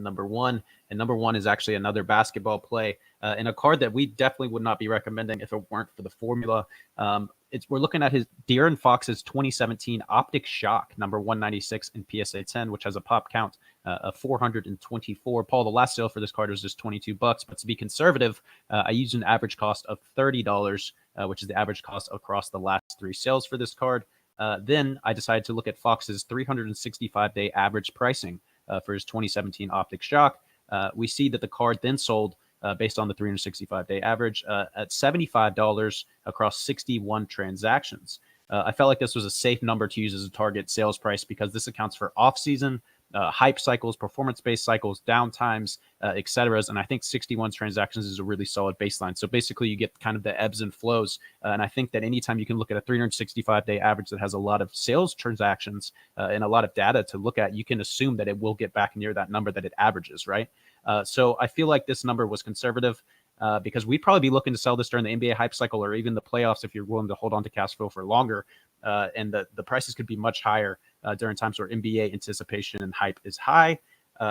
number one. And number one is actually another basketball play and a card that we definitely would not be recommending if it weren't for the formula. We're looking at his De'Aaron Fox's 2017 Optic Shock, number 196 in PSA 10, which has a pop count of 424. Paul, the last sale for this card was just $22, but to be conservative, I used an average cost of $30, which is the average cost across the last 3 sales for this card. Then I decided to look at Fox's 365-day average pricing for his 2017 Optic Shock. We see that the card then sold based on the 365-day average at $75 across 61 transactions. I felt like this was a safe number to use as a target sales price because this accounts for off-season, hype cycles, performance-based cycles, downtimes, et cetera. And I think 61 transactions is a really solid baseline. So basically you get kind of the ebbs and flows. And I think that anytime you can look at a 365-day average that has a lot of sales transactions and a lot of data to look at, you can assume that it will get back near that number that it averages, right? So I feel like this number was conservative because we'd probably be looking to sell this during the NBA hype cycle or even the playoffs if you're willing to hold on to cash flow for longer. And the prices could be much higher during times where NBA anticipation and hype is high.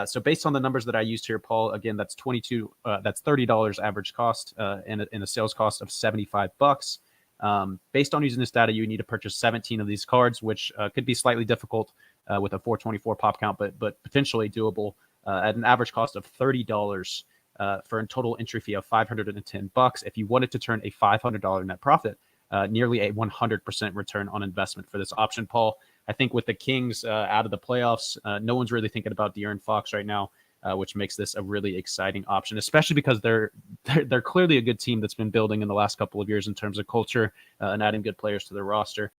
So based on the numbers that I used here, Paul, again, that's $30 average cost and a sales cost of $75. Based on using this data, you need to purchase 17 of these cards, which could be slightly difficult with a 424 pop count, but potentially doable at an average cost of $30 for a total entry fee of $510. If you wanted to turn a $500 net profit, nearly a 100% return on investment for this option, Paul. I think with the Kings out of the playoffs, no one's really thinking about De'Aaron Fox right now, which makes this a really exciting option, especially because they're clearly a good team that's been building in the last couple of years in terms of culture and adding good players to their roster.